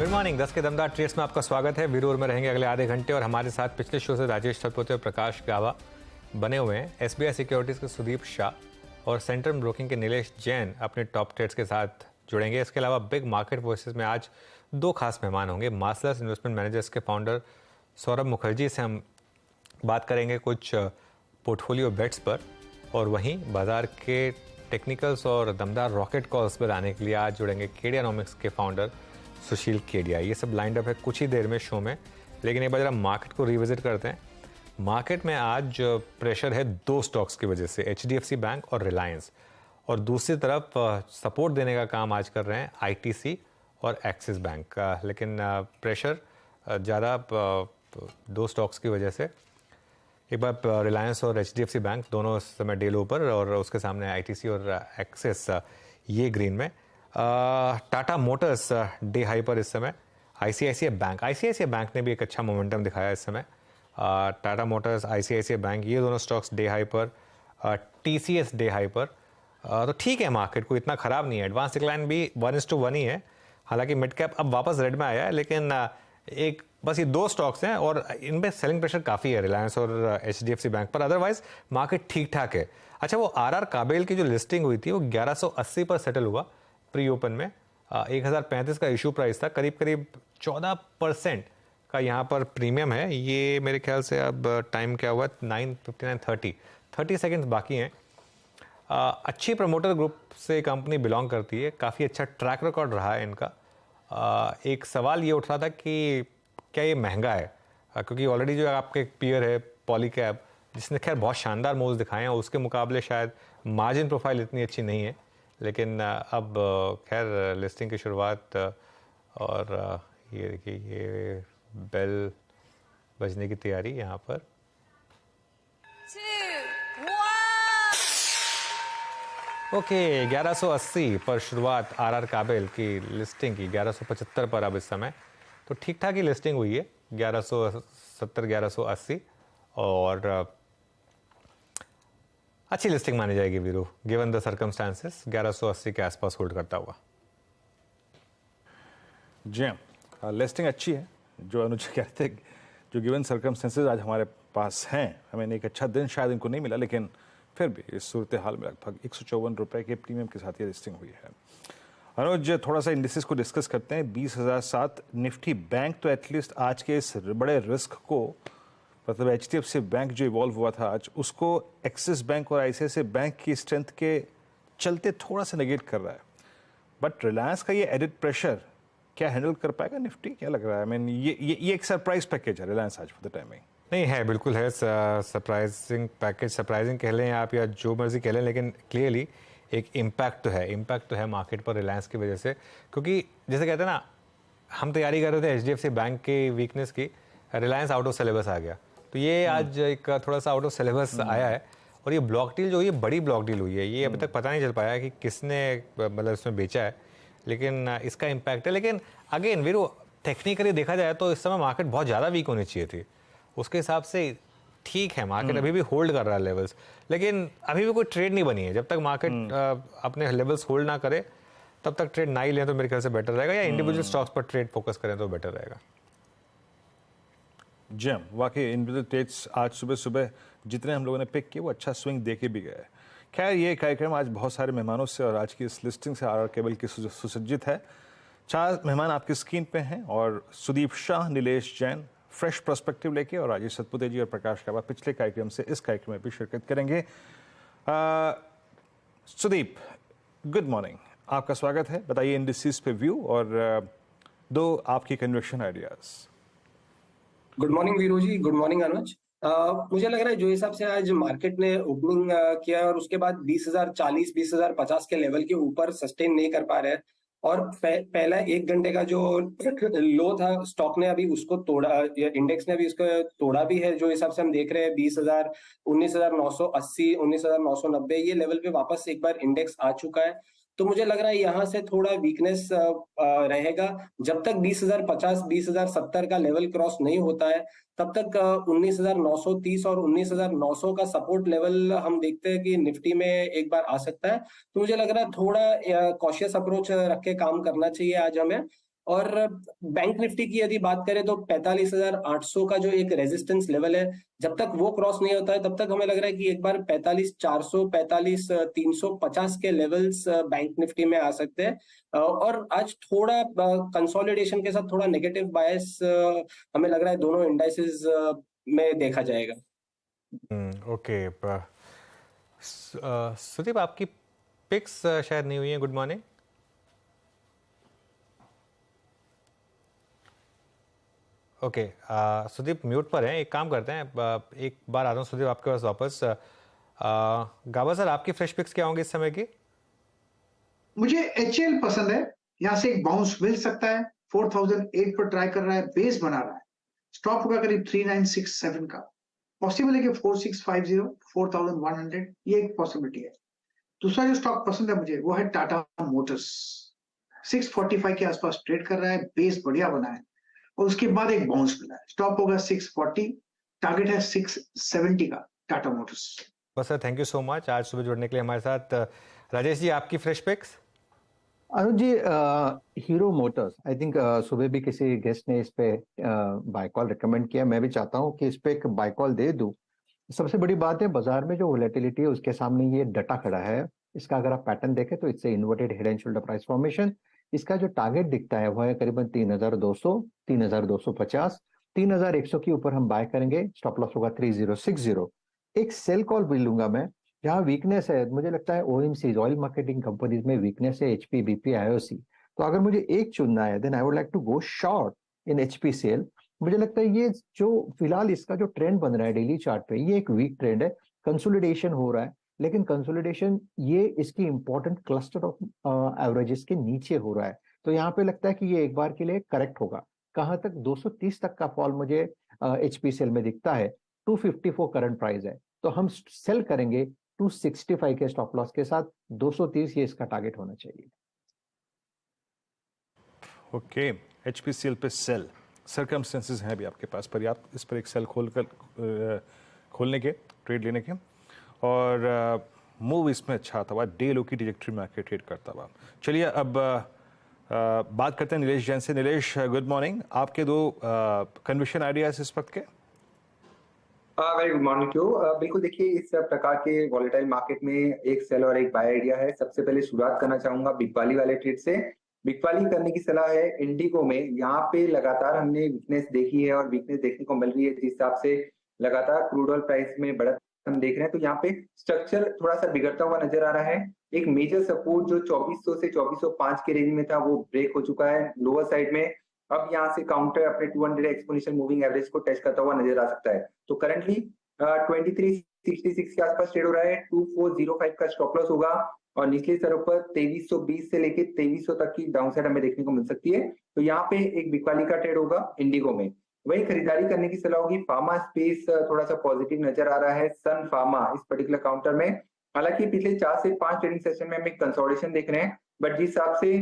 Good morning. 10 के दमदार trades में आपका स्वागत है। विरोर में रहेंगे अगले आधे घंटे और हमारे साथ पिछले शो से राजेश थरपोते और प्रकाश गावा बने हुए हैं। एसबीआई सिक्योरिटीज के सुदीप शाह और सेंट्रम ब्रोकिंग के नीलेश जैन अपने टॉप ट्रेड्स के साथ जुड़ेंगे। इसके अलावा बिग मार्केट वॉइसेस में आज दो खास मेहमान होंगे। मास्टर्स इन्वेस्टमेंट मैनेजर्स के फाउंडर सौरभ मुखर्जी से हम बात करेंगे कुछ पोर्टफोलियो बेट्स पर, और वहीं बाजार के टेक्निकल्स और दमदार रॉकेट कॉल्स पर आने के लिए आज जुड़ेंगे केडियानॉमिक्स के फाउंडर सुशील केडिया। ये सब लाइंड अप है कुछ ही देर में शो में, लेकिन एक बार जरा मार्केट को रिविजिट करते हैं। मार्केट में आज प्रेशर है दो स्टॉक्स की वजह से, एचडीएफसी बैंक और रिलायंस, और दूसरी तरफ सपोर्ट देने का काम आज कर रहे हैं आईटीसी और एक्सिस बैंक का। लेकिन प्रेशर ज़्यादा दो स्टॉक्स की वजह से। एक बार रिलायंस और एचडीएफसी बैंक दोनों इस समय डे लो पर, और उसके सामने आईटीसी और एक्सिस ये ग्रीन में। टाटा मोटर्स डे हाई पर इस समय। आईसीआईसीआई बैंक ने भी एक अच्छा मोमेंटम दिखाया इस समय। टाटा मोटर्स, आईसीआईसीआई बैंक ये दोनों स्टॉक्स डे हाई पर। टीसीएस डे हाई पर। तो ठीक है, मार्केट को इतना ख़राब नहीं है। एडवांस डिक्लाइन भी 1:1 ही है। हालांकि मिड कैप अब वापस रेड में आया है, लेकिन एक बस ये दो स्टॉक्स हैं और इनमें सेलिंग प्रेशर काफ़ी है, रिलायंस और एचडीएफसी बैंक पर। अदरवाइज मार्केट ठीक ठाक है। अच्छा, वो आरआर काबेल की जो लिस्टिंग हुई थी वो 1180 पर सेटल हुआ प्री ओपन में। 1035 का इशू प्राइस था। करीब करीब 14% का यहाँ पर प्रीमियम है। ये मेरे ख्याल से अब टाइम क्या हुआ, 9:59, 30 सेकेंड्स बाकी हैं। अच्छी प्रमोटर ग्रुप से कंपनी बिलोंग करती है, काफ़ी अच्छा ट्रैक रिकॉर्ड रहा है इनका। एक सवाल ये उठ रहा था कि क्या ये महंगा है, क्योंकि ऑलरेडी जो आपके पीयर है पॉलीकैब, जिसने खैर बहुत शानदार मूव्स दिखाए हैं, उसके मुकाबले शायद मार्जिन प्रोफाइल इतनी अच्छी नहीं है। लेकिन अब खैर लिस्टिंग की शुरुआत, और ये देखिए ये बेल बजने की तैयारी यहाँ पर। ओके, 1180 पर शुरुआत आरआर काबेल की लिस्टिंग की, 1175 पर अब इस समय। तो ठीक ठाक ही लिस्टिंग हुई है, 1170, 1180, और अच्छी लिस्टिंग मानी जाएगी वीरू, गिवन द सर्कमस्टांसेस। 1180 के आसपास होल्ड करता हुआ। जी हाँ, लिस्टिंग अच्छी है। जो अनुज कहते हैं, जो गिवन सर्कमस्टेंसेस आज हमारे पास हैं, हमें एक अच्छा दिन शायद इनको नहीं मिला, लेकिन फिर भी इस सूरत हाल में लगभग 154 रुपए के प्रीमियम के साथ ये लिस्टिंग हुई है। अनुज, थोड़ा सा इंडिसेस को डिस्कस करते हैं। 20,007 निफ्टी बैंक तो एटलीस्ट आज के इस बड़े रिस्क को, मतलब एचडीएफसी बैंक जो इवॉल्व हुआ था आज, उसको एक्सिस बैंक और आईसीआईसीआई बैंक की स्ट्रेंथ के चलते थोड़ा सा नेगेट कर रहा है। बट रिलायंस का ये एडिड प्रेशर क्या हैंडल कर पाएगा निफ्टी, क्या लग रहा है? आई मीन ये एक सरप्राइज पैकेज है रिलायंस आज फॉर द टाइमिंग। नहीं है, बिल्कुल है सरप्राइजिंग पैकेज। सरप्राइजिंग कह लें आप या जो मर्जी कह लें, लेकिन क्लियरली एक इम्पैक्ट तो है मार्केट पर रिलायंस की वजह से। क्योंकि जैसे कहते हैं ना, हम तैयारी कर रहे थे एचडीएफसी बैंक के वीकनेस की, रिलायंस आउट ऑफ सिलेबस आ गया, तो ये आज एक थोड़ा सा आउट ऑफ सिलेबस आया है। और ये ब्लॉक डील जो हुई है, बड़ी ब्लॉक डील हुई है। ये अभी तक पता नहीं चल पाया कि किसने मतलब इसमें बेचा है, लेकिन इसका इम्पैक्ट है। लेकिन अगेन वीरू, टेक्निकली देखा जाए तो इस समय मार्केट बहुत ज़्यादा वीक होनी चाहिए थी। उसके हिसाब से ठीक है, मार्केट अभी भी होल्ड कर रहा है लेवल्स, लेकिन अभी भी कोई ट्रेड नहीं बनी है। जब तक मार्केट अपने लेवल्स होल्ड ना करे तब तक ट्रेड ना ही लें तो मेरे ख्याल से बेटर रहेगा, या इंडिविजुअल स्टॉक्स पर ट्रेड फोकस करें तो बेटर रहेगा। जी वाकई इंडिविजुअल ट्रेड्स आज सुबह सुबह जितने हम लोगों ने पिक किए वो अच्छा स्विंग दे के भी गए। खैर, ये कार्यक्रम आज बहुत सारे मेहमानों से और आज की इस लिस्टिंग से आरआर केबल की सुसज्जित है। 4 मेहमान आपकी स्क्रीन पे हैं, और सुदीप शाह, नीलेश जैन फ्रेश पर्सपेक्टिव लेके, और राजेश थरपोते जी और प्रकाश गावा पिछले कार्यक्रम से इस कार्यक्रम में भी शिरकत करेंगे। सुदीप, गुड मॉर्निंग, आपका स्वागत है। बताइए इंडिसेस पे व्यू और दो आपकी conviction ideas. Good morning Veeru ji, good morning Anuj. मुझे लग रहा है जो हिसाब से आज मार्केट ने ओपनिंग किया और उसके बाद 20,040, 20,050 के लेवल के ऊपर सस्टेन नहीं कर पा रहे हैं, और पहला 1 घंटे का जो लो था स्टॉक ने अभी उसको तोड़ा, इंडेक्स ने भी उसको तोड़ा भी है। जो हिसाब से हम देख रहे हैं 20,000, 19,980, 19,990 ये लेवल पे वापस एक बार इंडेक्स आ चुका है। तो मुझे लग रहा है यहाँ से थोड़ा वीकनेस रहेगा। जब तक 20,050, 20,070 का लेवल क्रॉस नहीं होता है, तब तक 19,930 और 19,900 का सपोर्ट लेवल हम देखते हैं कि निफ्टी में एक बार आ सकता है। तो मुझे लग रहा है थोड़ा कॉशियस अप्रोच रख के काम करना चाहिए आज हमें। और बैंक निफ्टी की यदि बात करें तो 45,800 का जो एक रेजिस्टेंस लेवल है, जब तक वो क्रॉस नहीं होता है तब तक हमें लग रहा है कि एक बार 45,400 45,350 के लेवल्स बैंक निफ्टी में आ सकते हैं। और आज थोड़ा कंसोलिडेशन के साथ थोड़ा नेगेटिव बायस हमें लग रहा है दोनों इंडाइसेस में देखा जाएगा। ओके, सुदीप आपकी पिक्स शायद नहीं हुई है। Good morning. Okay, Sudeep mute पर हैं। एक काम करते हैं, एक बार आता हूँ सुदीप आपके पास वापस। गाबा सर, आपकी फ्रेश पिक्स क्या होंगी इस समय की? मुझे HL पसंद है, यहाँ से एक बाउंस मिल सकता है। 4008 पर ट्राई कर रहा है, बेस बना रहा है, स्टॉप होगा करीब 3967 का। पॉसिबल है कि 4650 4100 ये एक पॉसिबिलिटी है। दूसरा जो स्टॉक पसंद है मुझे वो है टाटा मोटर्स। 645 के आसपास ट्रेड कर रहा है, बेस बढ़िया बना है और उसके बाद एक बाउंस मिला है। स्टॉप होगा 640, टारगेट है 670 का टाटा मोटर्स। बस sir, thank you so much आज सुबह जुड़ने के लिए हमारे साथ। राजेश जी, आपकी fresh picks? Anuj ji, Hero Motors, I think सुबह भी किसी गेस्ट ने इस पे बाय कॉल रिकमेंड किया। मैं भी चाहता हूँ कि इस पे एक बाय कॉल दे दूं। सबसे बड़ी बात है, बाजार में जो वोलेटिलिटी है उसके सामने ये डटा खड़ा है। इसका अगर आप पैटर्न देखें तो इससे inverted head and shoulder price formation. इसका जो टारगेट दिखता है वो है करीबन 3200, 3250, 3100 के ऊपर हम बाय करेंगे। स्टॉप लॉस होगा 3060। एक सेल कॉल भी लूंगा मैं। जहाँ वीकनेस है, मुझे लगता है OMCs, ऑयल मार्केटिंग कंपनीज में वीकनेस है, HP, BP, IOC। तो अगर मुझे एक चुनना है, then I would like to go short in HPCL। मुझे लगता है ये जो फिलहाल इसका जो ट्रेंड बन रहा है डेली चार्ट पे, ये एक वीक ट्रेंड है, कंसोलिडेशन हो रहा है, लेकिन कंसोलिडेशन ये इसकी इंपॉर्टेंट क्लस्टर ऑफ एवरेजेस के नीचे हो रहा है। तो यहाँ पे लगता है कि ये एक बार के लिए करेक्ट होगा। कहाँ तक? 230 तक का फॉल मुझे HPCL में दिखता है। 254 करंट प्राइस है, तो हम सेल करेंगे 265 के स्टॉप लॉस के साथ। 230 ये इसका टारगेट होना चाहिए। ओके, HPCL पे सेल सर्कमस्टेंसेस हैं भी आपके पास पर्याप्त इस पर एक सेल खोलने के, ट्रेड लेने के, और मूव इसमें अच्छा आता हुआ, डे लो की डिजेक्ट्री में आके ट्रेड करता हुआ। चलिए अब बात करते हैं नीलेश जैन से। Nilesh, good morning. आपके दो कन्विक्शन आइडियाज इस वक्त के? Very good morning too. बिल्कुल, देखिए इस प्रकार के वॉलेटाइल मार्केट में एक सेल और एक बाय आइडिया है। सबसे पहले शुरुआत करना चाहूंगा बिकवाली वाले ट्रेड से। बिकवाली करने की सलाह है इंडिगो में। यहाँ पे लगातार हमने वीकनेस देखी है और वीकनेस देखने को मिल रही है, जिस हिसाब से लगातार क्रूड ऑयल प्राइस में बढ़त हम देख रहे हैं। तो यहाँ पे स्ट्रक्चर थोड़ा सा बिगड़ता हुआ नजर आ रहा है। एक मेजर सपोर्ट जो 2400 से 2405 के रेंज में था वो ब्रेक हो चुका है लोअर साइड में। अब यहाँ से काउंटर अपने 200 एक्सपोनेंशियल मूविंग एवरेज को टच करता हुआ नजर आ सकता है। तो करंटली 2366 के आसपास ट्रेड हो रहा है। 2405 का स्टॉप लॉस होगा और निचले स्तरों पर 2320 से लेकर 2300 तक की डाउनसाइड हमें देखने को मिल सकती है। तो यहाँ पे एक बिकवाली का ट्रेड होगा इंडिगो में। वही खरीदारी करने की सलाह होगी। फार्मा स्पेस थोड़ा सा पॉजिटिव नजर आ रहा है, सन फार्मा इस पर्टिकुलर काउंटर में। हालांकि पिछले 4 से 5 ट्रेडिंग सेशन में हम एक कंसोलिडेशन देख रहे हैं, बट जिस हिसाब से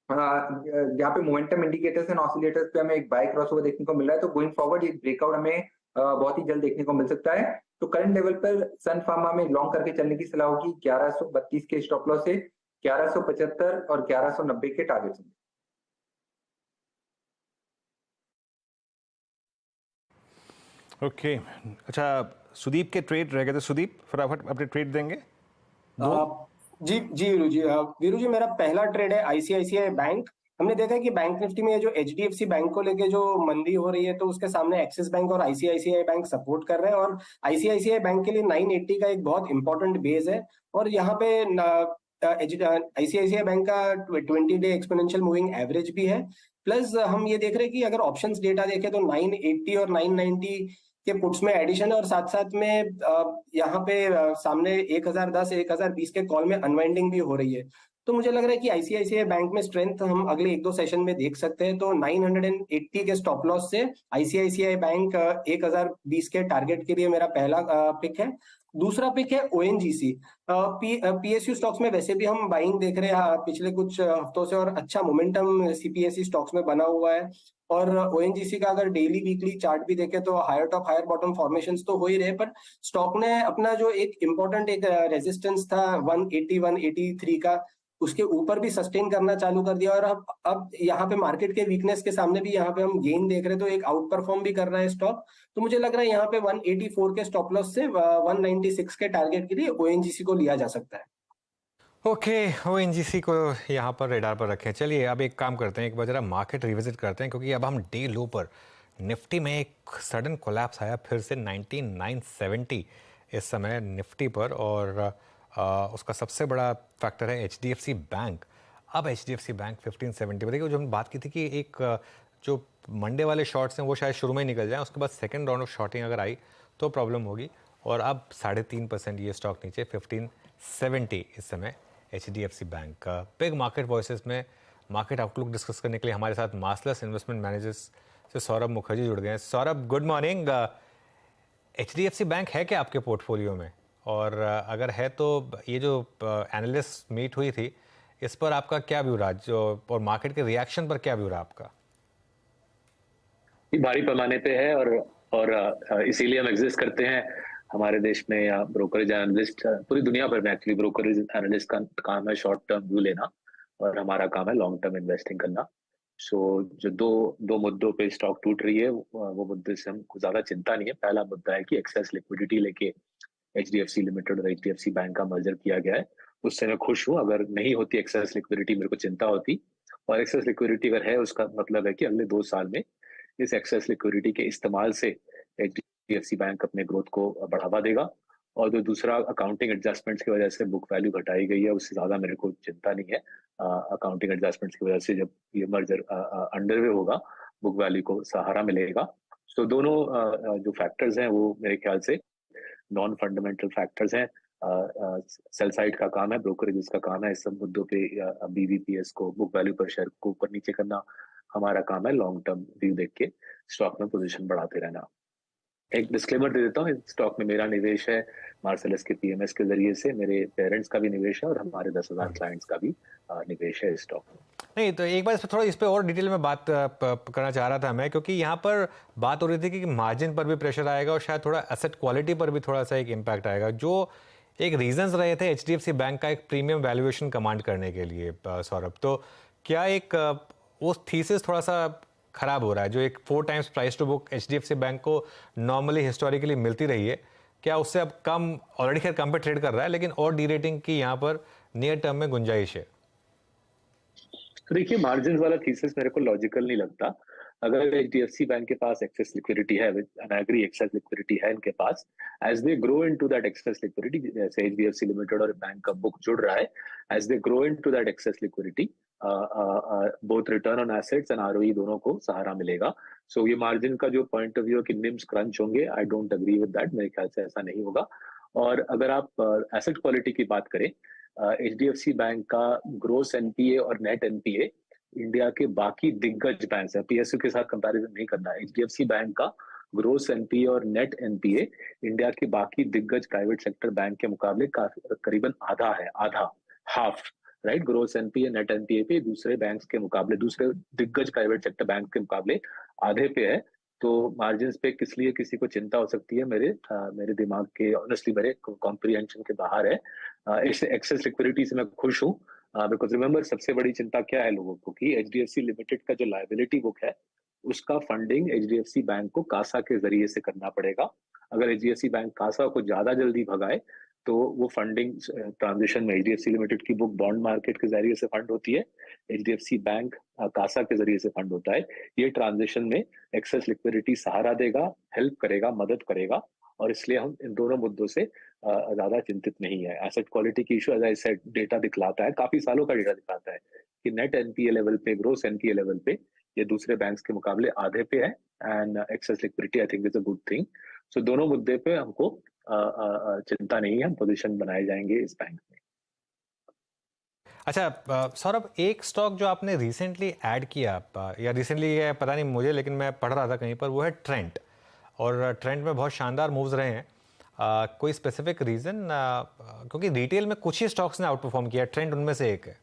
यहाँ पे मोमेंटम इंडिकेटर्स एंड ऑसिलेटर्स पे हमें एक बाय क्रॉस ओवर देखने को मिल रहा है। तो गोइंग फॉरवर्ड एक ब्रेकआउट हमें बहुत ही जल्द देखने को मिल सकता है। तो करंट लेवल पर सन फार्मा में लॉन्ग करके चलने की सलाह होगी। 1132 के स्टॉप लॉस से 1175 और 1190 के टारगेट होंगे। ओके, अच्छा, सुदीप के ट्रेड रह गए थे। सुदीप, फटाफट अपने ट्रेड देंगे। जी जी वीरू जी, मेरा पहला ट्रेड है ICICI बैंक। हमने देखा है कि बैंक निफ्टी में जो HDFC बैंक को लेके जो मंदी हो रही है, तो उसके सामने एक्सिस बैंक और ICICI बैंक सपोर्ट कर रहे हैं, और ICICI बैंक के लिए 980 का एक बहुत इंपॉर्टेंट बेस है। और यहाँ पे ICICI बैंक का 20 डे एक्सपोनेंशियल मूविंग एवरेज भी है। प्लस हम ये देख रहे हैं कि अगर ऑप्शंस डेटा देखें तो 980 और 990 के पुट्स में एडिशन है, और साथ साथ में यहाँ पे सामने 1010 1020 के कॉल में अनवाइंडिंग भी हो रही है। तो मुझे लग रहा है कि ICICI बैंक में स्ट्रेंथ हम अगले 1-2 सेशन में देख सकते हैं। तो 980 के स्टॉप लॉस से ICICI बैंक 1020 के टारगेट के लिए मेरा पहला पिक है। दूसरा पिक है ONGC। PSU स्टॉक्स में वैसे भी हम बाइंग देख रहे हैं पिछले कुछ हफ्तों से, और अच्छा मोमेंटम CPSE स्टॉक्स में बना हुआ है। और ONGC का अगर डेली वीकली चार्ट भी देखें तो higher top higher bottom formations तो हो ही रहे, पर स्टॉक ने अपना जो एक इम्पोर्टेंट एक रेजिस्टेंस था 180 183 का, उसके ऊपर भी सस्टेन करना चालू कर दिया, और अब यहाँ पे मार्केट के वीकनेस के सामने भी यहाँ पे हम गेन देख रहे हैं, तो एक आउट परफॉर्म भी कर रहा है स्टॉक। तो मुझे लग रहा है यहाँ पे 184 के स्टॉप लॉस से 196 के टारगेट के लिए ओएनजीसी को लिया जा सकता है। ओके, ओएनजीसी को यहाँ पर रेडार पर रखें। चलिए अब एक काम करते हैं, एक बार जरा मार्केट रिविजिट करते हैं, क्योंकि अब हम डे लो पर निफ्टी में एक सडन कोलैप्स आया फिर से 19970 इस समय निफ्टी पर, और उसका सबसे बड़ा फैक्टर है एचडीएफसी बैंक। अब एचडीएफसी बैंक 1570 पर, देखिए जो हमने बात की थी कि एक जो मंडे वाले शॉर्ट्स हैं वो शायद शुरू में ही निकल जाएं, उसके बाद सेकेंड राउंड ऑफ शॉर्टिंग अगर आई तो प्रॉब्लम होगी, और अब 3.5% ये स्टॉक नीचे 1570 इस समय एचडीएफसी बैंक का। बिग मार्केट वॉइसेस में मार्केट आउटलुक डिस्कस करने के लिए हमारे साथ मार्सलस इन्वेस्टमेंट मैनेजर्स से सौरभ मुखर्जी जुड़ गए हैं। Saurabh, good morning. HDFC bank है क्या आपके पोर्टफोलियो में, और अगर है तो ये जो एनालिस्ट मीट हुई थी इस पर आपका क्या व्यू रहा, जो और मार्केट के रिएक्शन पर क्या व्यू रहा आपका? भारी पैमाने पे है, और इसीलिए हम एग्जिस्ट करते हैं। हमारे देश में या ब्रोकरेज एनालिस्ट, पूरी दुनिया भर में एक्चुअली ब्रोकरेज एनालिस्ट का काम है शॉर्ट टर्म व्यू लेना, और हमारा काम है लॉन्ग टर्म इन्वेस्टिंग करना। सो जो दो मुद्दों पे स्टॉक टूट रही है वो मुद्दे से हमको ज्यादा चिंता नहीं है। पहला मुद्दा है कि एक्सेस लिक्विडिटी लेके एचडीएफसी लिमिटेड और एचडीएफसी बैंक का मर्जर किया गया है, उससे मैं खुश हूँ। अगर नहीं होती एक्सेस लिक्विडिटी मेरे को चिंता होती, और एक्सेस लिक्विडिटी अगर है उसका मतलब है कि अगले 2 साल में इस एक्सेस लिक्विडिटी के इस्तेमाल से एचडीएफसी बैंक अपने ग्रोथ को बढ़ावा देगा। और जो दूसरा अकाउंटिंग एडजस्टमेंट्स की वजह से बुक वैल्यू घटाई गई है, उससे ज्यादा मेरे को चिंता नहीं है। अकाउंटिंग एडजस्टमेंट्स की वजह से जब ये मर्जर अंडरवे होगा, बुक वैल्यू को सहारा मिलेगा। सो दोनों जो फैक्टर्स हैं वो मेरे ख्याल से नॉन फंडामेंटल फैक्टर्स हैं। सेल साइड का काम है, ब्रोकरेज का काम है इस सब मुद्दों पे बीवीपीएस को, बुक वैल्यू पर शेयर को ऊपर नीचे करना। हमारा काम है लॉन्ग टर्म व्यू देख के स्टॉक में पोजीशन बढ़ाते रहना। एक डिस्क्लेमर दे देता हूँ, स्टॉक में मेरा निवेश है मार्सलस के पीएमएस के जरिए से, मेरे पेरेंट्स का भी निवेश है और हमारे 10,000 क्लाइंट्स का भी निवेश है स्टॉक में। नहीं तो एक बार इस पे और डिटेल में बात करना चाह रहा था मैं, क्योंकि यहाँ पर बात हो रही थी कि मार्जिन पर भी प्रेशर आएगा और शायद थोड़ा एसेट क्वालिटी पर भी थोड़ा सा एक इम्पैक्ट आएगा, जो एक रीजंस रहे थे एचडीएफसी बैंक का एक प्रीमियम वैल्यूएशन कमांड करने के लिए। सौरभ, तो क्या एक वो थीसिस थोड़ा सा खराब हो रहा है, जो एक 4 times price to book HDFC Bank को नॉर्मली हिस्टोरिकली मिलती रही है, क्या उससे अब कम, ऑलरेडी खैर कम पे ट्रेड कर रहा है, लेकिन और डी रेटिंग की यहाँ पर नियर टर्म में गुंजाइश है? देखिए, मार्जिन वाला थीसिस मेरे को लॉजिकल नहीं लगता। अगर एचडीएफसी बैंक के पास एक्सेस लिक्विडिटी है, and I agree excess liquidity है इनके पास, as they grow into that excess liquidity, जैसे एचडीएफसी लिमिटेड और बैंक का बुक जुड़ रहा है, as they grow into that excess liquidity, both return on assets and ROE दोनों को सहारा मिलेगा। सो ये मार्जिन का जो पॉइंट ऑफ व्यू कि निम्स क्रंच होंगे, I don't agree with that. मेरे ख्याल से ऐसा नहीं होगा। और अगर आप एसेट क्वालिटी की बात करें, एचडीएफसी बैंक का ग्रोस एनपीए और नेट एनपीए इंडिया के बाकी दिग्गज बैंक है, पीएसयू के साथ कंपैरिजन नहीं करना है। एचडीएफसी बैंक का ग्रोस एनपीए और नेट एनपीए इंडिया के बाकी दिग्गज प्राइवेट सेक्टर बैंक के मुकाबले करीबन आधा है, आधा, half, right. Gross NPA net NPA पे दूसरे बैंक्स के मुकाबले, दूसरे दिग्गज प्राइवेट सेक्टर बैंक के मुकाबले आधे पे है। तो मार्जिन पे किस लिए किसी को चिंता हो सकती है, मेरे दिमाग के, ऑनेस्टली मेरे कॉम्प्रिहेंशन के बाहर है। एक्सेस लिक्विडिटी से मैं खुश हूँ, बिकॉज रिमेंबर सबसे बड़ी चिंता क्या है लोगों को कि एचडीएफसी लिमिटेड का जो लायबिलिटी बुक है उसका फंडिंग एचडीएफसी बैंक को कासा के जरिए से करना पड़ेगा। अगर एचडीएफसी बैंक कासा को ज्यादा जल्दी भगाए तो वो फंडिंग ट्रांजिशन में एचडीएफसी लिमिटेड की बुक बॉन्ड मार्केट के जरिए से फंड होती है, एचडीएफसी बैंक कासा के जरिए से फंड होता है। ये ट्रांजिशन में एक्सेस लिक्विडिटी सहारा देगा, हेल्प करेगा, मदद करेगा, और इसलिए हम इन दोनों मुद्दों से ज्यादा चिंतित नहीं है। एसेट क्वालिटी की issue, as I said, data दिखलाता है, काफी सालों का डेटा दिखलाता है कि नेट एनपीए लेवल पे, ग्रोस एनपीए लेवल पे ये दूसरे बैंक्स के मुकाबले आधे पे है, and excess liquidity I think is a good thing. So दोनों मुद्दे पे हमको चिंता नहीं है, हम पोजीशन बनाए जाएंगे इस बैंक में। अच्छा सौरभ, एक स्टॉक जो आपने रिसेंटली ऐड किया, या रिसेंटली है पता नहीं मुझे, लेकिन मैं पढ़ रहा था कहीं पर, वो है ट्रेंट, और ट्रेंट में बहुत शानदार मूव्स रहे हैं। कोई स्पेसिफिक रीजन? क्योंकि रिटेल में कुछ ही स्टॉक्स ने आउट परफॉर्म किया, ट्रेंड उनमें से एक है।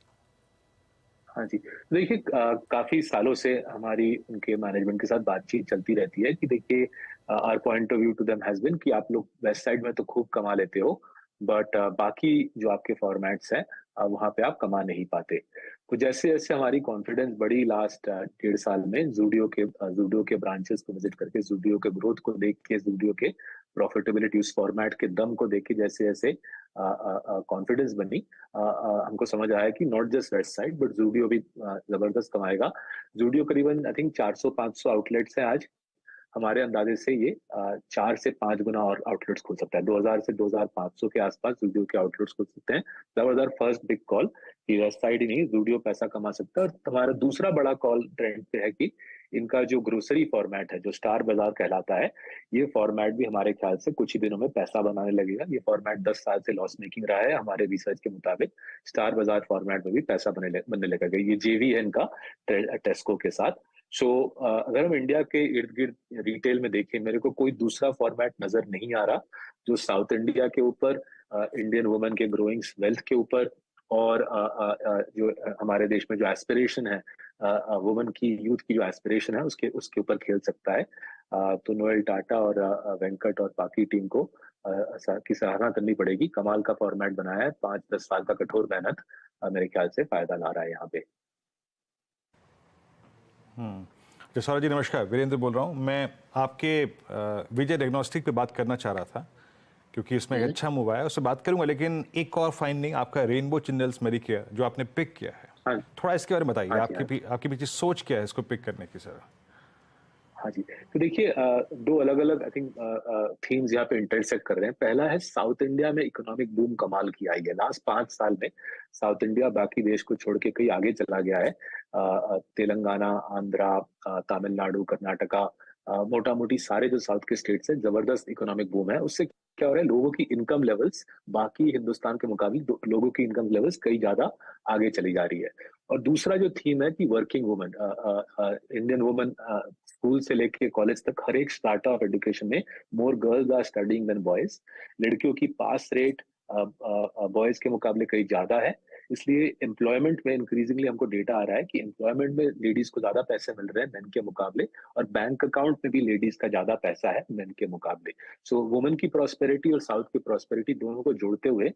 हाँ जी, देखिए काफी सालों से हमारी उनके मैनेजमेंट के साथ बातचीत चलती रहती है कि देखिए our point of view to them has been कि आप लोग वेस्ट साइड में तो खूब कमा लेते हो, बट बाकी जो आपके फॉर्मेट्स हैं वहां पे आप कमा नहीं पाते। तो जैसे जैसे हमारी कॉन्फिडेंस बढ़ी लास्ट 1.5 साल में, जूडियो के ब्रांचेस को विजिट करके, जूडियो के ग्रोथ को देख के, जूडियो के प्रॉफिटेबिलिटी, उस फॉर्मेट के दम को देख के जैसे जैसे कॉन्फिडेंस बनी, हमको समझ आया कि not just west side but Zudio भी जबरदस्त कमाएगा। जूडियो करीबन आई थिंक 400-500 आउटलेट्स हैं आज। हमारे अंदाजे से ये 4 से 5 गुना और आउटलेट्स खोल सकता है। 2000 से 2500 के आसपास जूडियो के आउटलेट्स खोल सकते हैं। That was our first big call कि वेस्ट साइड ही नहीं, जूडियो पैसा कमा सकता है। और हमारा दूसरा बड़ा कॉल ट्रेंड पे है कि इनका जो ग्रोसरी फॉर्मेट है, जो स्टार बाजार कहलाता है, ये फॉर्मेट भी हमारे ख्याल से कुछ ही दिनों में पैसा बनाने लगेगा। ये फॉर्मेट 10 साल से लॉस मेकिंग रहा है। हमारे रिसर्च के मुताबिक स्टार बाजार फॉर्मेट में भी पैसा बनने लगेगा। ये जेवी है इनका टेस्को के साथ। सो अगर हम इंडिया के इर्द गिर्द रिटेल में देखें, मेरे को कोई दूसरा फॉर्मेट नजर नहीं आ रहा जो साउथ इंडिया के ऊपर, इंडियन वुमेन के ग्रोइंग वेल्थ के ऊपर, और जो हमारे देश में जो एस्पिरेशन है, वुमेन की, यूथ की जो एस्पिरेशन है, उसके ऊपर खेल सकता है। तो नोएल टाटा और वेंकट और बाकी टीम को की सराहना करनी पड़ेगी। कमाल का फॉर्मेट बनाया है। 5-10 साल का कठोर मेहनत मेरे ख्याल से फायदा ला रहा है यहाँ पे। जसौरा जी नमस्कार, वीरेंद्र बोल रहा हूँ। मैं आपके विजय डायग्नोस्टिक पे बात करना चाह रहा था क्योंकि इसमें एक अच्छा मूव आया, उससे बात करूंगा, लेकिन एक और फाइंडिंग आपका रेनबो चिल्ड्रंस मेडिकेयर जो आपने पिक किया है, हाँ, थोड़ा इसके बारे में बताइए। हाँ जी, आपके पीछे सोच क्या है इसको पिक करने की सर? हाँ जी। तो देखिए, दो अलग अलग आई थिंक थीम्स यहाँ पे इंटरसेक्ट कर रहे हैं। पहला है, साउथ इंडिया में इकोनॉमिक बूम कमाल की आई है। लास्ट 5 साल में साउथ इंडिया बाकी देश को छोड़ के कहीं आगे चला गया है। तेलंगाना, आंध्रा, तमिलनाडु, कर्नाटका, मोटा मोटी सारे जो साउथ के स्टेट्स हैं, जबरदस्त इकोनॉमिक बूम है। उससे क्या हो रहा है, लोगों की इनकम लेवल्स बाकी हिंदुस्तान के मुकाबले लोगों की इनकम लेवल्स कई ज्यादा आगे चली जा रही है। और दूसरा जो थीम है कि working woman, Indian woman, school से लेके कॉलेज तक हर एक स्टार्ट ऑफ एजुकेशन में more girls are studying than boys. लड़कियों की पास रेट बॉयज के मुकाबले कहीं ज्यादा है। इसलिए एम्प्लॉयमेंट में इंक्रीजिंगली हमको डेटा आ रहा है कि एम्प्लॉयमेंट में लेडीज को ज्यादा पैसे मिल रहे हैं मेन के मुकाबले, और बैंक अकाउंट में भी लेडीज का ज्यादा पैसा है मेन के मुकाबले। सो वुमेन की प्रॉस्पेरिटी और साउथ की प्रॉस्पेरिटी दोनों को जोड़ते हुए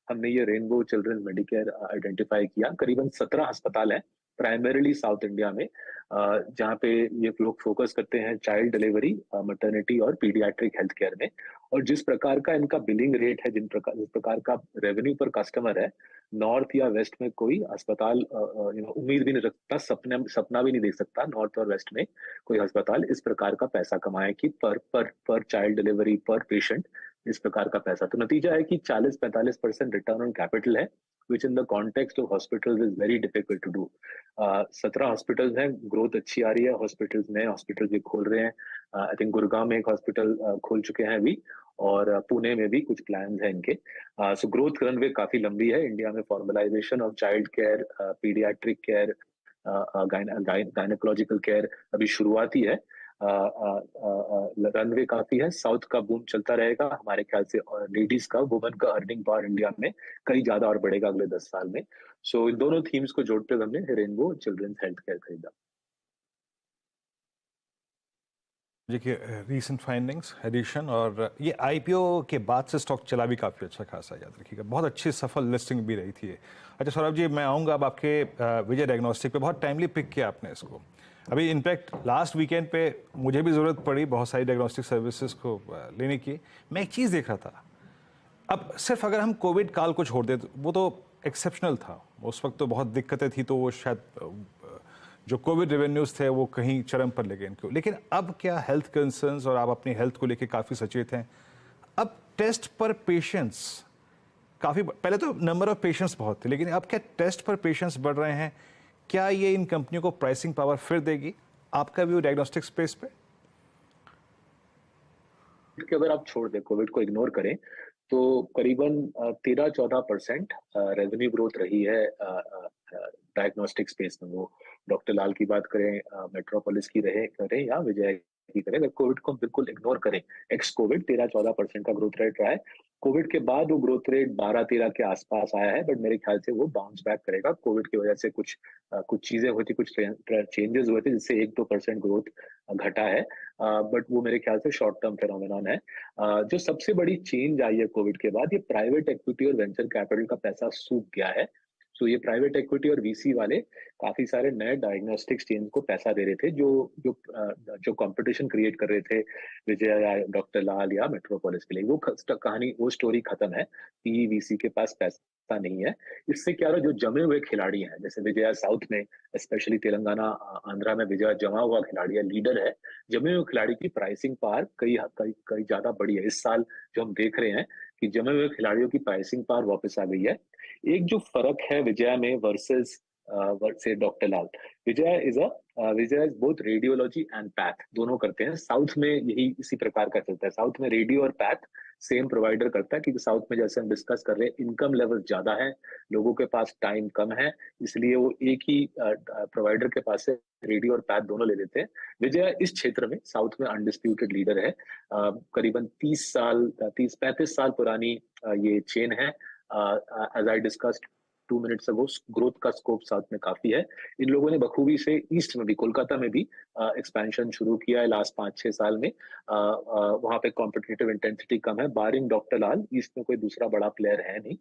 हमने ये रेनबो चिल्ड्रन मेडिकेयर आइडेंटिफाई किया। करीबन 17 अस्पताल हैं प्राइमरीली साउथ इंडिया में, जहाँ पे ये लोग फोकस करते हैं चाइल्ड डिलीवरी, मैटरनिटी और पीडियाट्रिक हेल्थ केयर में। और जिस प्रकार का इनका बिलिंग रेट है, जिस प्रकार का रेवेन्यू पर कस्टमर है, नॉर्थ या वेस्ट में कोई अस्पताल उम्मीद भी नहीं रखता, सपना भी नहीं देख सकता नॉर्थ और वेस्ट में कोई अस्पताल इस प्रकार का पैसा कमाए कि पर चाइल्ड डिलीवरी, पर पेशेंट इस प्रकार का पैसा। तो नतीजा है कि 40-45% रिटर्न ऑन कैपिटल है, which in the context of hospitals is very difficult to do. 17 hospitals हैं, ग्रोथ अच्छी आ रही है। हॉस्पिटल्स, नए हॉस्पिटल भी खोल रहे हैं। आई थिंक गुड़गांव में एक हॉस्पिटल खोल चुके हैं अभी, और पुणे में भी कुछ प्लान्स हैं इनके। सो ग्रोथ रनवे काफी लंबी है इंडिया में। Formalisation of child care, paediatric care, gynaecological care अभी शुरुआती है। रनवे काफी है। साउथ का बूम चलता रहेगा हमारे ख्याल से, और लेडीज का, वुमेन का अर्निंग पावर इंडिया में कई ज्यादा और बढ़ेगा अगले 10 साल में। सो इन दोनों थीम्स को जोड़ते हुए हमने रेनबो चिल्ड्रंस हेल्थ केयर खरीदा। देखिए, रीसेंट फाइंडिंग्स, एडिशन, और ये आईपीओ के बाद से स्टॉक चला भी काफ़ी अच्छा खासा, याद रखिएगा। बहुत अच्छी सफल लिस्टिंग भी रही थी। अच्छा सौरभ जी, मैं आऊँगा अब आपके विजय डायग्नोस्टिक पे। बहुत टाइमली पिक किया आपने इसको। अभी इनफैक्ट लास्ट वीकेंड पे मुझे भी ज़रूरत पड़ी बहुत सारी डायग्नोस्टिक सर्विसेज को लेने की। मैं एक चीज़ देख रहा था, अब सिर्फ अगर हम कोविड काल को छोड़ दें, तो वो तो एक्सेप्शनल था, उस वक्त तो बहुत दिक्कतें थी, तो वो शायद जो कोविड रेवेन्यूज थे वो कहीं चरम पर लगे इनको। लेकिन अब क्या हेल्थ कंसर्न्स, और आप अपनी हेल्थ को लेके काफ़ी सचेत हैं, अब टेस्ट पर पेशेंट्स काफ़ी, पहले तो नंबर ऑफ पेशेंट्स बहुत थे, लेकिन अब क्या टेस्ट पर पेशेंट्स बढ़ रहे हैं? क्या ये इन कंपनियों को प्राइसिंग पावर फिर देगी? आपका व्यू डायग्नोस्टिक स्पेस पे? अगर आप छोड़ दें, कोविड को इग्नोर करें, तो करीबन 13-14% रेवेन्यू ग्रोथ रही है डायग्नोस्टिक स्पेस में। वो डॉक्टर लाल की बात करें, मेट्रोपोलिस की करें या विजय की करें, अगर कोविड को बिल्कुल इग्नोर करें, एक्स कोविड 13-14% का ग्रोथ रेट रहा है। कोविड के बाद वो ग्रोथ रेट 12-13 के आसपास आया है, बट मेरे ख्याल से वो बाउंस बैक करेगा। कोविड की वजह से कुछ चीजें हुई थी, कुछ चेंजेस हुए थे, जिससे 1-2% ग्रोथ घटा है, बट वो मेरे ख्याल से शॉर्ट टर्म फेनोमेनॉन है। जो सबसे बड़ी चेंज आई है कोविड के बाद, ये प्राइवेट इक्विटी और वेंचर कैपिटल का पैसा सूख गया है। सो ये प्राइवेट इक्विटी और वीसी वाले काफी सारे नए डायग्नोस्टिक चेन को पैसा दे रहे थे, जो कंपटीशन क्रिएट कर रहे थे विजय या डॉक्टर लाल या मेट्रोपोलिस के लिए। वो कहानी, वो स्टोरी खत्म है। पीवीसी के पास पैसा नहीं है। इससे क्या रहा, जो जमे हुए खिलाड़ी हैं, जैसे विजय साउथ में, स्पेशली तेलंगाना आंध्रा में विजय जमा हुआ खिलाड़ी है, लीडर है। जमे हुए खिलाड़ी की प्राइसिंग पावर कई ज्यादा बड़ी है। इस साल जो हम देख रहे हैं कि जमे हुए खिलाड़ियों की प्राइसिंग पावर वापस आ गई है। एक जो फर्क है विजय में वर्सेस से doctor Lal, Vijay is both radiology and path, दोनों करते हैं। साउथ में यही इसी प्रकार का चलता है। साउथ में रेडियो और पैथ सेम प्रोवाइडर करता है, क्योंकि साउथ में जैसे हम डिस्कस कर रहे हैं इनकम लेवल ज्यादा है, लोगों के पास टाइम कम है, इसलिए वो एक ही प्रोवाइडर के पास से रेडियो और पैथ दोनों ले लेते हैं। विजय इस क्षेत्र में साउथ में अनडिस्प्यूटेड लीडर है। करीबन 30-35 साल पुरानी ये चेन है। As I discussed 2 minutes ago, growth का स्कोप साउथ में काफी है। इन लोगों ने बखूबी से ईस्ट में भी, कोलकाता में भी एक्सपेंशन शुरू किया है लास्ट 5-6 साल में। वहां पे कॉम्पिटिटिव इंटेंसिटी कम है। बारिंग डॉक्टर लाल, ईस्ट में कोई दूसरा बड़ा प्लेयर है नहीं।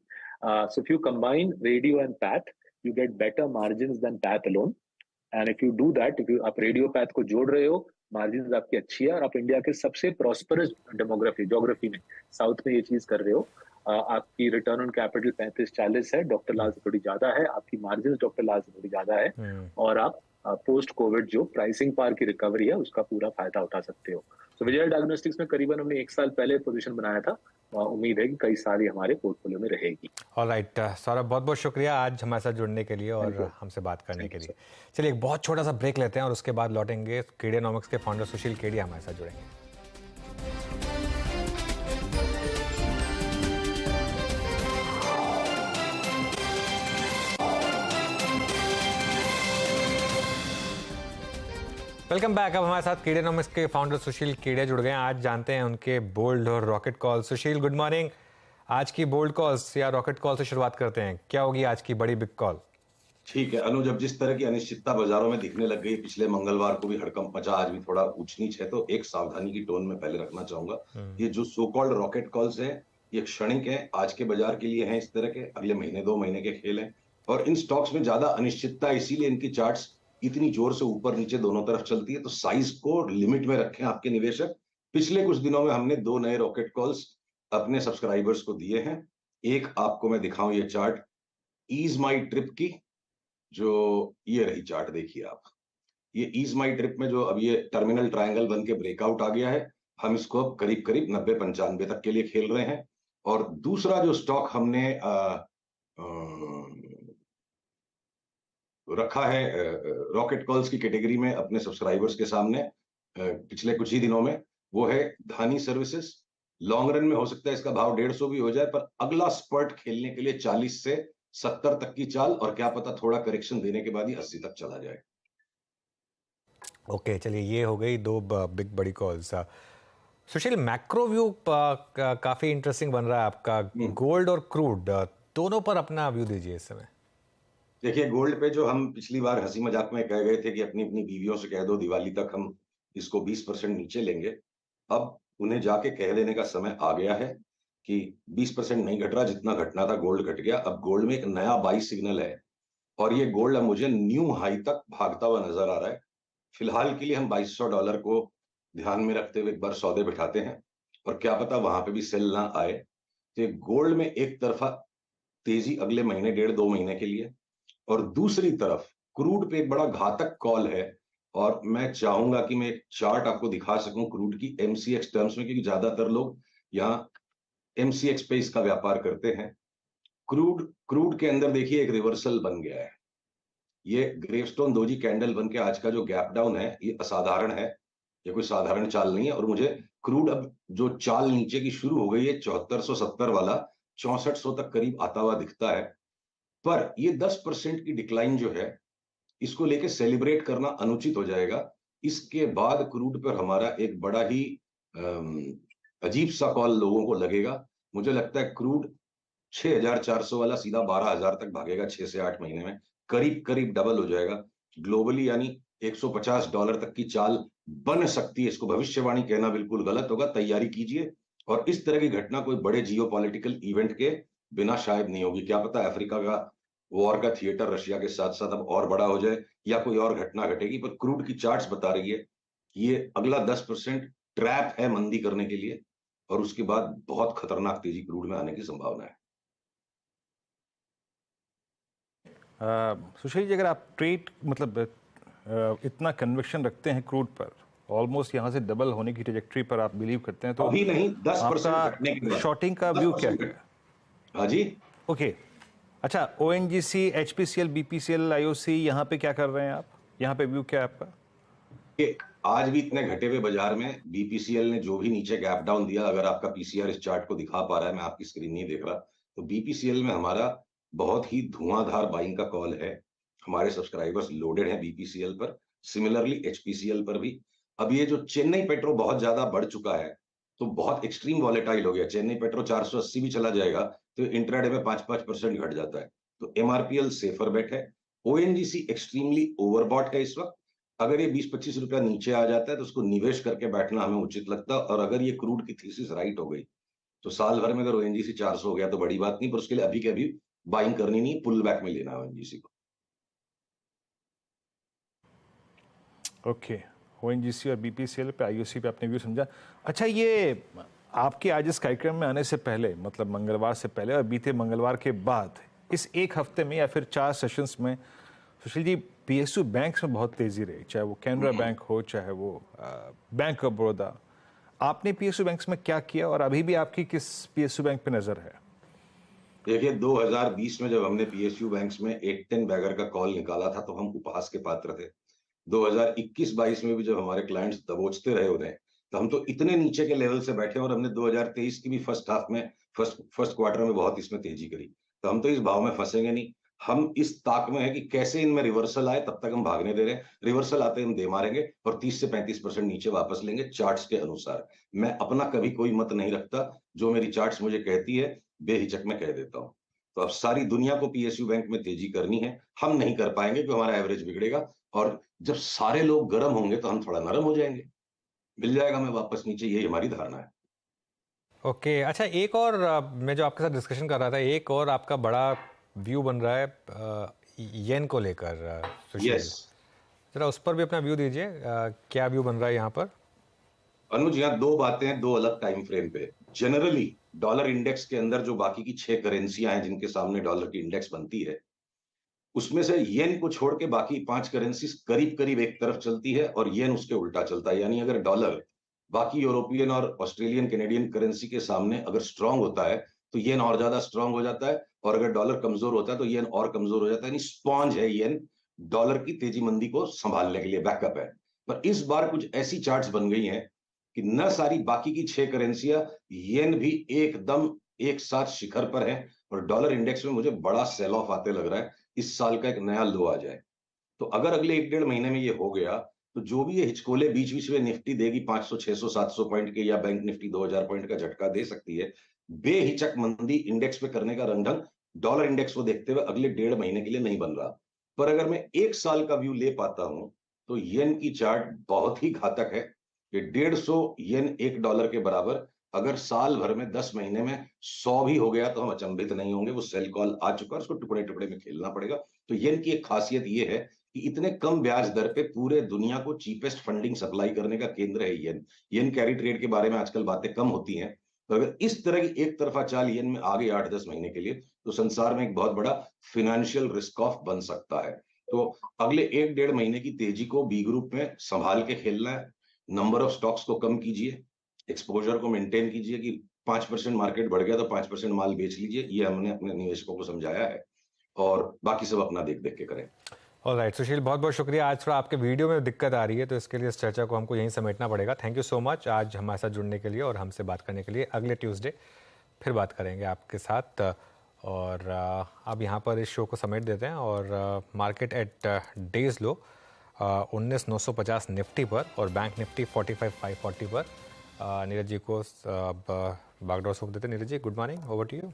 So if you combine radio and path, you get better margin than path alone. And if you do that, आप रेडियो पैथ को जोड़ रहे हो, मार्जिन आपकी अच्छी है, और आप इंडिया के सबसे प्रॉस्परस ज्योग्राफी में साउथ में ये चीज कर रहे हो। आपकी रिटर्न ऑन कैपिटल 35-40 है, डॉक्टर लाल से थोड़ी ज्यादा है। आपकी मार्जिन डॉक्टर लाल से थोड़ी ज्यादा है, और आप पोस्ट कोविड जो प्राइसिंग पावर की रिकवरी है उसका पूरा फायदा उठा सकते हो। तो विजय डायग्नोस्टिक्स में करीबन हमने 1 साल पहले पोजीशन बनाया था। उम्मीद है कि कई साल ही हमारे पोर्टफोलियो में रहेगी। ऑलराइट सौरभ, बहुत बहुत शुक्रिया आज हमारे साथ जुड़ने के लिए और हमसे बात करने के लिए। चलिए एक बहुत छोटा सा ब्रेक लेते हैं और उसके बाद लौटेंगे। कीड़ेनॉमिक्स के फाउंडर सुशील केडिया हमारे साथ जुड़ेंगे। Welcome back. अब हमारे साथ कीड़ेनॉमिक्स के फाउंडर सुशील केडिया जुड़ गए हैं। आज जानते हैं उनके बोल्ड और रॉकेट कॉल। सुशील, गुड मॉर्निंग। आज की बोल्ड कॉल्स या रॉकेट कॉल से शुरुआत करते हैं। क्या होगी आज की बड़ी बिग कॉल? ठीक है अनुज, अब जिस तरह की अनिश्चितता बाजारों में दिखने लग गई, पिछले मंगलवार को भी हड़कंप मचा, आज भी थोड़ा ऊंच नीच है, तो एक सावधानी की टोन में पहले रखना चाहूंगा। ये जो सो कॉल्ड रॉकेट कॉल्स है, ये क्षणिक है, आज के बाजार के लिए हैं। इस तरह के अगले महीने 2 महीने के खेल हैं, और इन स्टॉक्स में ज्यादा अनिश्चितता, इसीलिए इनकी चार्ट्स इतनी जोर से ऊपर नीचे दोनों तरफ चलती है। तो साइज को लिमिट में रखें आपके निवेशक। पिछले कुछ दिनों में हमने 2 नए रॉकेट कॉल्स अपने सब्सक्राइबर्स को दिए हैं। एक आपको मैं दिखाऊं, ये चार्ट ईज माई ट्रिप की, जो ये रही चार्ट, देखिए आप, ये ईज माई ट्रिप में जो अब ये टर्मिनल ट्रायंगल बन के ब्रेकआउट आ गया है, हम इसको अब करीब करीब 90-95 तक के लिए खेल रहे हैं। और दूसरा जो स्टॉक हमने रखा है रॉकेट कॉल्स की कैटेगरी में अपने सब्सक्राइबर्स के सामने पिछले कुछ ही दिनों में, वो है धानी सर्विसेज। लॉन्ग रन में हो सकता है इसका भाव 150 भी हो जाए, पर अगला स्पर्ट खेलने के लिए 40 से 70 तक की चाल, और क्या पता थोड़ा करेक्शन देने के बाद ही 80 तक चला जाए। ओके, चलिए ये हो गई 2 बिग बड़ी कॉल्स। सुशील, मैक्रो व्यू काफी इंटरेस्टिंग बन रहा है आपका। गोल्ड और क्रूड दोनों पर अपना व्यू दीजिए इस समय। देखिए, गोल्ड पे जो हम पिछली बार हंसी मजाक में कह गए थे कि अपनी अपनी बीवियों से कह दो दिवाली तक हम इसको 20% नीचे लेंगे, अब उन्हें जाके कह देने का समय आ गया है कि 20% नहीं घट रहा, जितना घटना था गोल्ड घट गया। अब गोल्ड में एक नया बाई सिग्नल है, और ये गोल्ड अब मुझे न्यू हाई तक भागता हुआ नजर आ रहा है। फिलहाल के लिए हम $2200 को ध्यान में रखते हुए एक बार सौदे बिठाते हैं, और क्या पता वहां पे भी सेल ना आए। तो गोल्ड में एक तरफा तेजी अगले महीने 1.5-2 महीने के लिए, और दूसरी तरफ क्रूड पे एक बड़ा घातक कॉल है। और मैं चाहूंगा कि मैं एक चार्ट आपको दिखा सकूं क्रूड की MCX टर्म्स में, क्योंकि ज्यादातर लोग यहाँ MCX पे इसका व्यापार करते हैं। क्रूड के अंदर देखिए एक रिवर्सल बन गया है। ये ग्रेवस्टोन दोजी कैंडल बन के आज का जो गैप डाउन है, ये असाधारण है, ये कोई साधारण चाल नहीं है। और मुझे क्रूड अब जो चाल नीचे की शुरू हो गई है 7470 वाला 6400 तक करीब आता हुआ दिखता है। पर ये 10% की डिक्लाइन जो है, इसको लेके सेलिब्रेट करना अनुचित हो जाएगा। इसके बाद क्रूड पर हमारा एक बड़ा ही अजीब सा कॉल लोगों को लगेगा। मुझे लगता है क्रूड 6400 वाला सीधा 12000 तक भागेगा 6 से 8 महीने में, करीब करीब डबल हो जाएगा ग्लोबली, यानी $150 तक की चाल बन सकती है। इसको भविष्यवाणी कहना बिल्कुल गलत होगा, तैयारी कीजिए। और इस तरह की घटना कोई बड़े जियोपॉलिटिकल इवेंट के बिना शायद नहीं होगी। क्या पता अफ्रीका का वॉर का थिएटर रशिया के साथ साथ अब और बड़ा हो जाए या कोई और घटना घटेगी, पर क्रूड की चार्ट्स बता रही है कि ये अगला 10% ट्रैप है मंदी करने के लिए, और उसके बाद बहुत खतरनाक तेजी क्रूड में आने की संभावना है। सुशील जी, अगर आप ट्रेड मतलब इतना कन्विक्शन रखते हैं क्रूड पर, ऑलमोस्ट यहाँ से डबल होने की ट्रेजेक्टरी पर आप बिलीव करते हैं, तो अभी नहीं 10% घटने के बाद शॉर्टिंग का व्यू क्या है? हाँ जी, ओके, अच्छा, ओएनजीसी, एचपीसीएल, बीपीसीएल, आईओसी, यहाँ पे क्या कर रहे हैं आप? यहाँ पे व्यू क्या है आपका? कि आज भी इतने घटे हुए बाजार में बीपीसीएल ने जो भी नीचे गैप डाउन दिया, अगर आपका पीसीआर इस चार्ट को दिखा पा रहा है, मैं आपकी स्क्रीन नहीं देख रहा, तो बीपीसीएल में हमारा बहुत ही धुआंधार बाइंग का कॉल है। हमारे सब्सक्राइबर्स लोडेड हैं बीपीसीएल पर, सिमिलरली एचपीसीएल पर भी। अब ये जो चेन्नई पेट्रो बहुत ज्यादा बढ़ चुका है, तो बहुत एक्सट्रीम वॉलेटाइल हो गया। चेन्नई पेट्रो 480 भी चला जाएगा तो इंट्राडे में 5% घट जाता है, तो एमआरपीएल सेफर बेट है। ओएनजीसी एक्सट्रीमली ओवरबॉट है इस वक्त। अगर ये 20-25 रुपया नीचे आ जाता है तो उसको निवेश करके बैठना हमें उचित लगता है, और अगर ये क्रूड की थीसिस राइट हो गई तो साल भर में अगर ओएनजीसी 400 हो गया तो बड़ी बात नहीं, पर उसके लिए अभी के अभी बाइंग करनी नहीं, पुल बैक में लेना है ओएनजीसी को। ओके, ओएनजीसी और बीपीसीएल पे, आईओसी पे आपने व्यू समझा। अच्छा, ये आपके आज इस कार्यक्रम में आने से पहले, मतलब मंगलवार से पहले और बीते मंगलवार के बाद, इस एक हफ्ते में या फिर 4 सेशंस में सुशील जी, पीएसयू बैंक्स में बहुत तेजी रही, चाहे वो कैनरा बैंक हो, चाहे वो बैंक ऑफ बड़ौदा। आपने पीएसयू बैंक्स में क्या किया और अभी भी आपकी किस पीएसयू बैंक पे नजर है? देखिए, 2020 में जब हमने पीएसयू बैंक्स में 8-10 बैगर का कॉल निकाला था तो हम उपहास के पात्र थे। 2021-22 में भी जब हमारे क्लाइंट्स दबोचते रहे उन्हें, तो हम तो इतने नीचे के लेवल से बैठे, और हमने 2023 की भी फर्स्ट हाफ में, फर्स्ट क्वार्टर में बहुत इसमें तेजी करी, तो हम तो इस भाव में फंसेंगे नहीं। हम इस ताक में है कि कैसे इनमें रिवर्सल आए, तब तक हम भागने दे रहे हैं। रिवर्सल आते हम दे मारेंगे और 30 से 35% नीचे वापस लेंगे चार्ट्स के अनुसार। मैं अपना कभी कोई मत नहीं रखता, जो मेरी चार्ट्स मुझे कहती है बेहिचक में कह देता हूं। तो अब सारी दुनिया को पीएसयू बैंक में तेजी करनी है, हम नहीं कर पाएंगे क्योंकि हमारा एवरेज बिगड़ेगा, और जब सारे लोग गर्म होंगे तो हम थोड़ा नरम हो जाएंगे, मिल जाएगा हमें वापस नीचे, यही हमारी धारणा है। ओके, अच्छा, एक और मैं जो आपके साथ डिस्कशन कर रहा था, एक और आपका बड़ा व्यू बन रहा है येन को लेकर, सुशील, जरा उस पर भी अपना व्यू दीजिए। क्या व्यू बन रहा है यहाँ पर? अनुज, यहाँ दो बातें हैं, दो अलग टाइम फ्रेम पे। जनरली डॉलर इंडेक्स के अंदर जो बाकी की 6 करेंसियां हैं जिनके सामने डॉलर की इंडेक्स बनती है, उसमें से येन को छोड़ के बाकी 5 करेंसीज करीब करीब एक तरफ चलती है और येन उसके उल्टा चलता है। यानी अगर डॉलर बाकी यूरोपियन और ऑस्ट्रेलियन कैनेडियन करेंसी के सामने अगर स्ट्रांग होता है तो येन और ज्यादा स्ट्रांग हो जाता है, और अगर डॉलर कमजोर होता है तो येन और कमजोर हो जाता है। यानी स्पॉन्ज है येन डॉलर की तेजी मंदी को संभालने के लिए, बैकअप है। पर इस बार कुछ ऐसी चार्ट्स बन गई हैं कि न सारी बाकी की 6 करेंसियां, येन भी एकदम एक साथ शिखर पर है, और डॉलर इंडेक्स में मुझे बड़ा सेल ऑफ आते लग रहा है। इस साल का एक नया लो आ जाए तो अगर अगले 1-1.5 महीने में ये हो गया तो जो भी ये हिचकोले बीच बीच में निफ्टी देगी 500, 600, 700 पॉइंट के, या बैंक निफ्टी 2000 पॉइंट का झटका दे सकती है, बेहिचक मंदी इंडेक्स पे करने का रंगढंग डॉलर इंडेक्स को देखते हुए अगले 1.5 महीने के लिए नहीं बन रहा। पर अगर मैं 1 साल का व्यू ले पाता हूं तो येन की चार्ट बहुत ही घातक है कि 150 येन $1 के बराबर अगर साल भर में 10 महीने में 100 भी हो गया तो हम अचंभित नहीं होंगे। वो सेल कॉल आ चुका है, उसको टुकड़े टुकड़े में खेलना पड़ेगा। तो येन की एक खासियत ये है कि इतने कम ब्याज दर पे पूरे दुनिया को चीपेस्ट फंडिंग सप्लाई करने का केंद्र है येन। येन कैरी ट्रेड के बारे में आजकल बातें कम होती हैं, तो अगर इस तरह की एक तरफा चाल येन में आ गई 8-10 महीने के लिए तो संसार में एक बहुत बड़ा फाइनेंशियल रिस्क ऑफ बन सकता है। तो अगले 1-1.5 महीने की तेजी को बी ग्रुप में संभाल के खेलना है। नंबर ऑफ स्टॉक्स को कम कीजिए, एक्सपोजर को मेंटेन कीजिए कि 5% मार्केट बढ़ गया तो 5% माल बेच लीजिए। ये हमने अपने निवेशकों को समझाया है, और बाकी सब अपना देख देख के करें। ऑलराइट सुशील, बहुत बहुत शुक्रिया। आज थोड़ा आपके वीडियो में दिक्कत आ रही है तो इसके लिए इस चर्चा को हमको यहीं समेटना पड़ेगा। थैंक यू सो मच आज हमारे साथ जुड़ने के लिए और हमसे बात करने के लिए। अगले ट्यूसडे फिर बात करेंगे आपके साथ, और अब यहाँ पर इस शो को समेट देते हैं। और market at days low 19,950 Nifty पर और बैंक निफ्टी 45,540 पर। नीरज जी को अब बागडोर सौंप देते हैं। Neeraj ji, good morning, over to you.